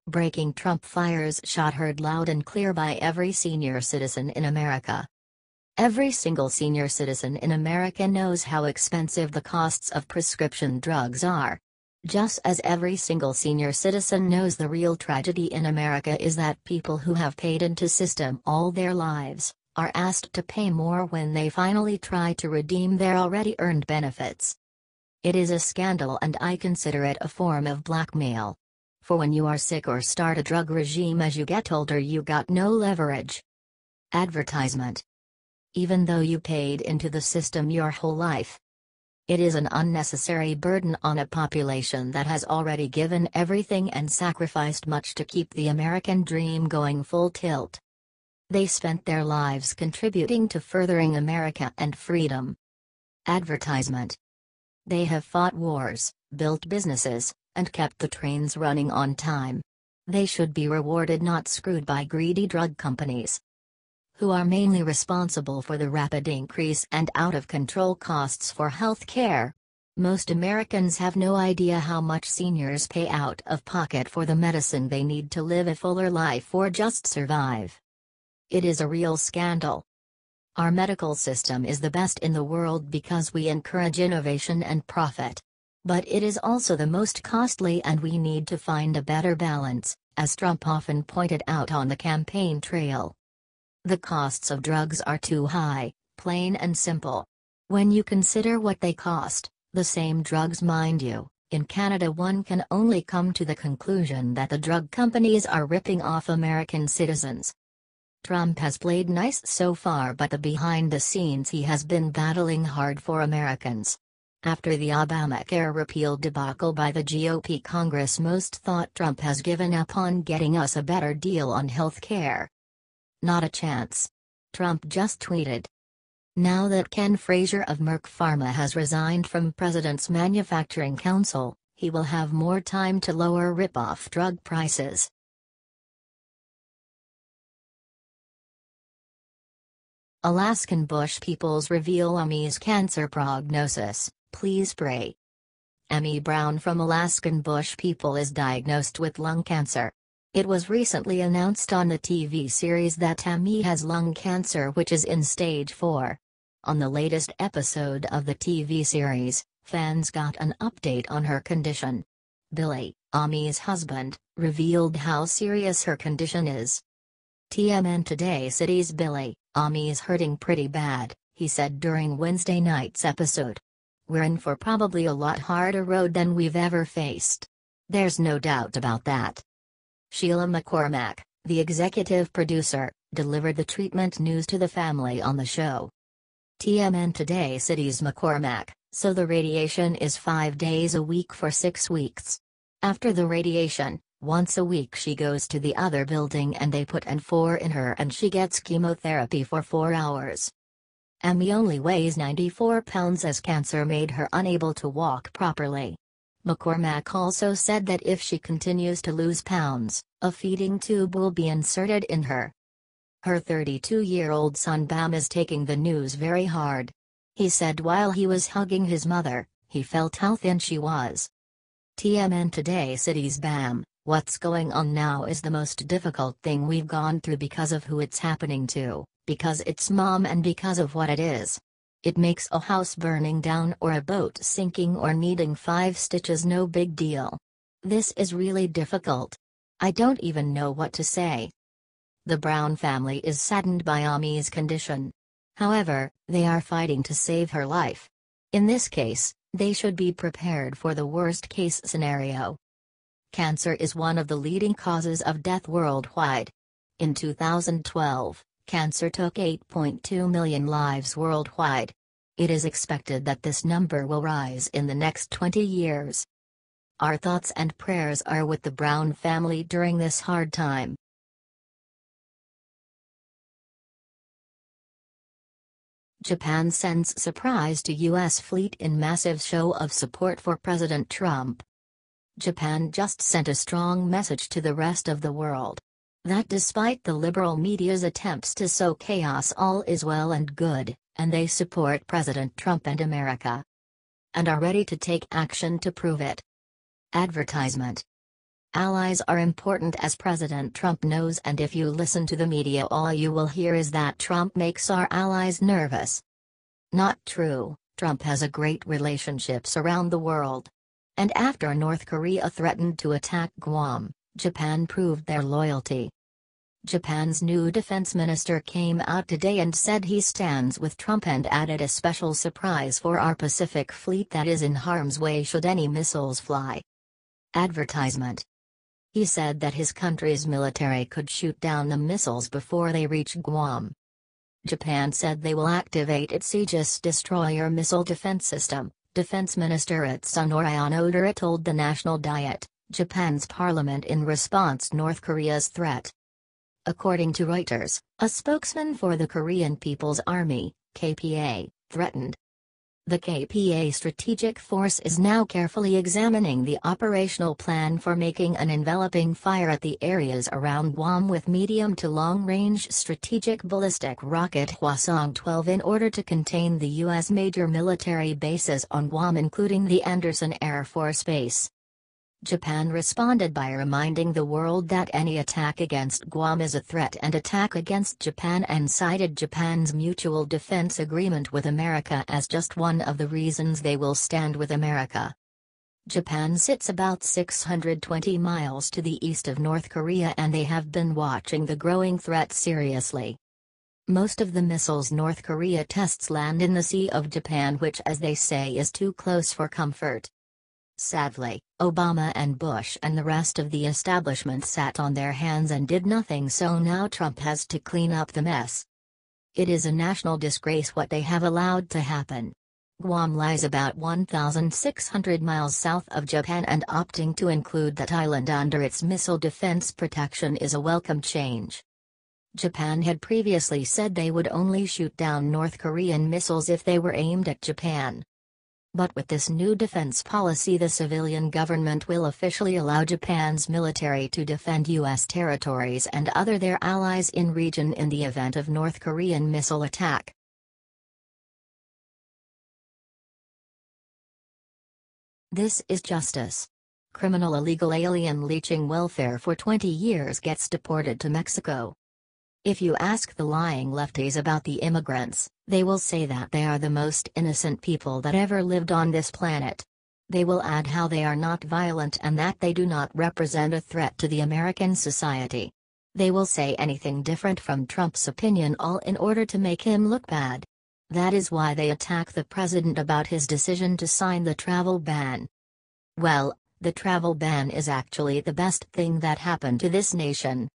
Breaking Trump fires shot heard loud and clear by every senior citizen in America. Every single senior citizen in America knows how expensive the costs of prescription drugs are. Just as every single senior citizen knows the real tragedy in America is that people who have paid into system all their lives are asked to pay more when they finally try to redeem their already earned benefits. It is a scandal, and I consider it a form of blackmail. For when you are sick or start a drug regime as you get older, you got no leverage. Advertisement. Even though you paid into the system your whole life, it is an unnecessary burden on a population that has already given everything and sacrificed much to keep the American dream going full tilt. They spent their lives contributing to furthering America and freedom. Advertisement. They have fought wars, built businesses, and kept the trains running on time. They should be rewarded, not screwed by greedy drug companies, who are mainly responsible for the rapid increase and out-of-control costs for health care. Most Americans have no idea how much seniors pay out of pocket for the medicine they need to live a fuller life or just survive. It is a real scandal. Our medical system is the best in the world because we encourage innovation and profit. But it is also the most costly, and we need to find a better balance, as Trump often pointed out on the campaign trail. The costs of drugs are too high, plain and simple. When you consider what they cost, the same drugs, mind you, in Canada, one can only come to the conclusion that the drug companies are ripping off American citizens. Trump has played nice so far, but behind the scenes he has been battling hard for Americans. After the Obamacare repeal debacle by the GOP Congress, most thought Trump has given up on getting us a better deal on health care. Not a chance. Trump just tweeted. Now that Ken Frazier of Merck Pharma has resigned from President's Manufacturing Council, he will have more time to lower rip-off drug prices. Alaskan Bush peoples reveal Ami's cancer prognosis, please pray. Ami Brown from Alaskan Bush people is diagnosed with lung cancer. It was recently announced on the TV series that Ami has lung cancer, which is in stage 4. On the latest episode of the TV series, fans got an update on her condition. Billy, Ami's husband, revealed how serious her condition is. TMN Today City's Billy, Ami's hurting pretty bad, he said during Wednesday night's episode. We're in for probably a lot harder road than we've ever faced. There's no doubt about that. Sheila McCormack, the executive producer, delivered the treatment news to the family on the show. TMN Today City's McCormack, so the radiation is 5 days a week for 6 weeks. After the radiation, once a week she goes to the other building and they put N4 in her and she gets chemotherapy for 4 hours. Ami only weighs 94 pounds as cancer made her unable to walk properly. McCormack also said that if she continues to lose pounds, a feeding tube will be inserted in her. Her 32-year-old son Bam is taking the news very hard. He said while he was hugging his mother, he felt how thin she was. TMN Today City's Bam, what's going on now is the most difficult thing we've gone through because of who it's happening to, because it's Mom and because of what it is. It makes a house burning down or a boat sinking or needing 5 stitches no big deal. This is really difficult. I don't even know what to say. The Brown family is saddened by Ami's condition. However, they are fighting to save her life. In this case, they should be prepared for the worst-case scenario. Cancer is one of the leading causes of death worldwide. In 2012, cancer took 8.2 million lives worldwide. It is expected that this number will rise in the next 20 years. Our thoughts and prayers are with the Brown family during this hard time. Japan sends surprise to U.S. fleet in massive show of support for President Trump. Japan just sent a strong message to the rest of the world. That despite the liberal media's attempts to sow chaos, all is well and good, and they support President Trump and America. And are ready to take action to prove it. Advertisement. Allies are important, as President Trump knows, and if you listen to the media, all you will hear is that Trump makes our allies nervous. Not true. Trump has a great relationships around the world. And after North Korea threatened to attack Guam, Japan proved their loyalty. Japan's new defense minister came out today and said he stands with Trump and added a special surprise for our Pacific fleet that is in harm's way should any missiles fly. Advertisement. He said that his country's military could shoot down the missiles before they reach Guam. Japan said they will activate its Aegis destroyer missile defense system, Defense Minister Tsunori Onodera told the National Diet, Japan's parliament, in response to North Korea's threat. According to Reuters, a spokesman for the Korean People's Army, KPA, threatened. The KPA strategic force is now carefully examining the operational plan for making an enveloping fire at the areas around Guam with medium to long-range strategic ballistic rocket Hwasong-12 in order to contain the U.S. major military bases on Guam, including the Andersen Air Force Base. Japan responded by reminding the world that any attack against Guam is a threat and attack against Japan, and cited Japan's mutual defense agreement with America as just one of the reasons they will stand with America. Japan sits about 620 miles to the east of North Korea, and they have been watching the growing threat seriously. Most of the missiles North Korea tests land in the Sea of Japan, which, as they say, is too close for comfort. Sadly, Obama and Bush and the rest of the establishment sat on their hands and did nothing, so now Trump has to clean up the mess. It is a national disgrace what they have allowed to happen. Guam lies about 1,600 miles south of Japan, and opting to include that island under its missile defense protection is a welcome change. Japan had previously said they would only shoot down North Korean missiles if they were aimed at Japan. But with this new defense policy, the civilian government will officially allow Japan's military to defend U.S. territories and other their allies in region in the event of North Korean missile attack. This is justice. Criminal illegal alien leeching welfare for 20 years gets deported to Mexico. If you ask the lying lefties about the immigrants, they will say that they are the most innocent people that ever lived on this planet. They will add how they are not violent and that they do not represent a threat to the American society. They will say anything different from Trump's opinion, all in order to make him look bad. That is why they attack the president about his decision to sign the travel ban. Well, the travel ban is actually the best thing that happened to this nation.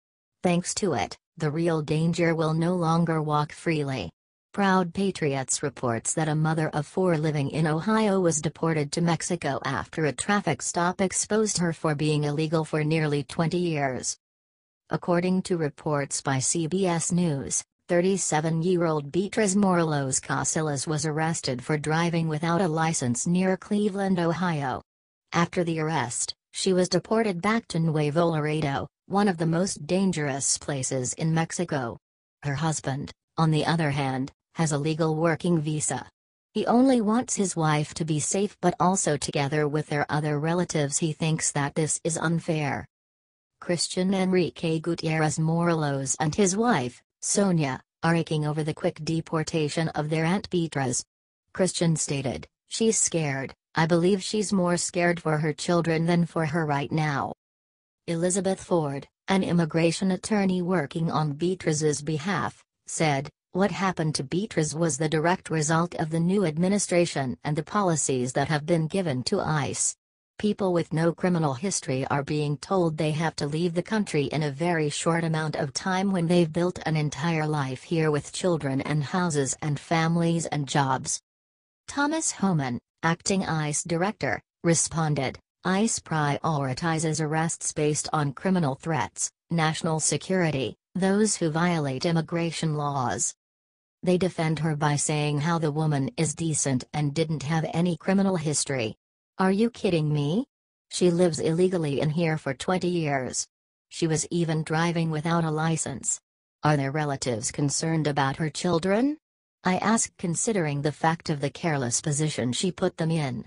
Thanks to it, the real danger will no longer walk freely. Proud Patriots reports that a mother of 4 living in Ohio was deported to Mexico after a traffic stop exposed her for being illegal for nearly 20 years. According to reports by CBS News, 37-year-old Beatriz Morelos Casillas was arrested for driving without a license near Cleveland, Ohio. After the arrest, she was deported back to Nuevo Laredo, one of the most dangerous places in Mexico. Her husband, on the other hand, has a legal working visa. He only wants his wife to be safe, but also together with their other relatives. He thinks that this is unfair. Christian Enrique Gutierrez Morelos and his wife, Sonia, are aching over the quick deportation of their Aunt Beatriz. Christian stated, "She's scared. I believe she's more scared for her children than for her right now." Elizabeth Ford, an immigration attorney working on Beatriz's behalf, said, "What happened to Beatriz was the direct result of the new administration and the policies that have been given to ICE. People with no criminal history are being told they have to leave the country in a very short amount of time when they've built an entire life here with children and houses and families and jobs." Thomas Homan, acting ICE director, responded, "ICE prioritizes arrests based on criminal threats, national security, those who violate immigration laws." They defend her by saying how the woman is decent and didn't have any criminal history. Are you kidding me? She lives illegally in here for 20 years. She was even driving without a license. Are their relatives concerned about her children? I ask, considering the fact of the careless position she put them in.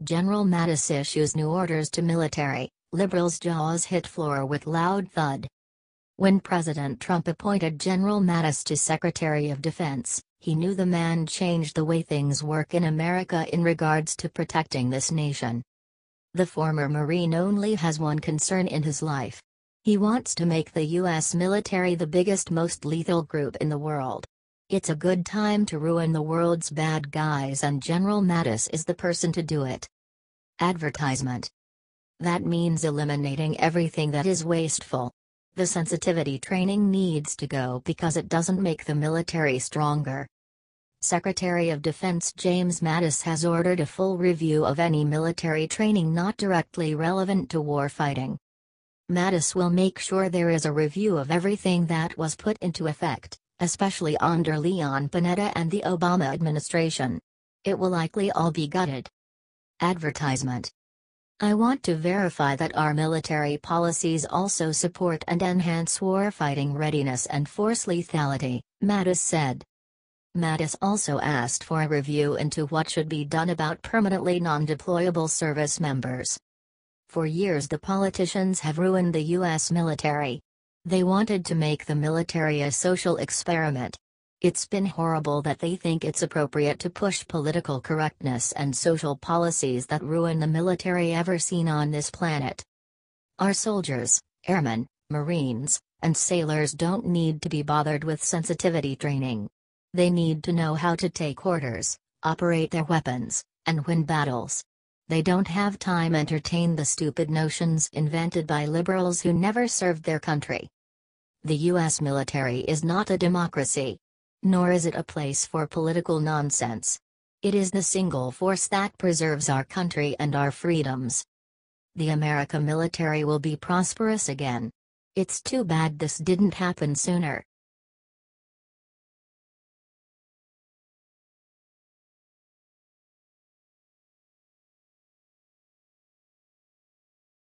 General Mattis issues new orders to military, liberals' jaws hit floor with loud thud. When President Trump appointed General Mattis to Secretary of Defense, he knew the man changed the way things work in America in regards to protecting this nation. The former Marine only has one concern in his life. He wants to make the U.S. military the biggest, most lethal group in the world. It's a good time to ruin the world's bad guys, and General Mattis is the person to do it. Advertisement. That means eliminating everything that is wasteful. The sensitivity training needs to go because it doesn't make the military stronger. Secretary of Defense James Mattis has ordered a full review of any military training not directly relevant to warfighting. Mattis will make sure there is a review of everything that was put into effect, especially under Leon Panetta and the Obama administration. It will likely all be gutted. Advertisement. I want to verify that our military policies also support and enhance warfighting readiness and force lethality, Mattis said. Mattis also asked for a review into what should be done about permanently non-deployable service members. For years the politicians have ruined the U.S. military. They wanted to make the military a social experiment. It's been horrible that they think it's appropriate to push political correctness and social policies that ruin the military ever seen on this planet. Our soldiers, airmen, Marines, and sailors don't need to be bothered with sensitivity training. They need to know how to take orders, operate their weapons, and win battles. They don't have time to entertain the stupid notions invented by liberals who never served their country. The U.S. military is not a democracy. Nor is it a place for political nonsense. It is the single force that preserves our country and our freedoms. The American military will be prosperous again. It's too bad this didn't happen sooner.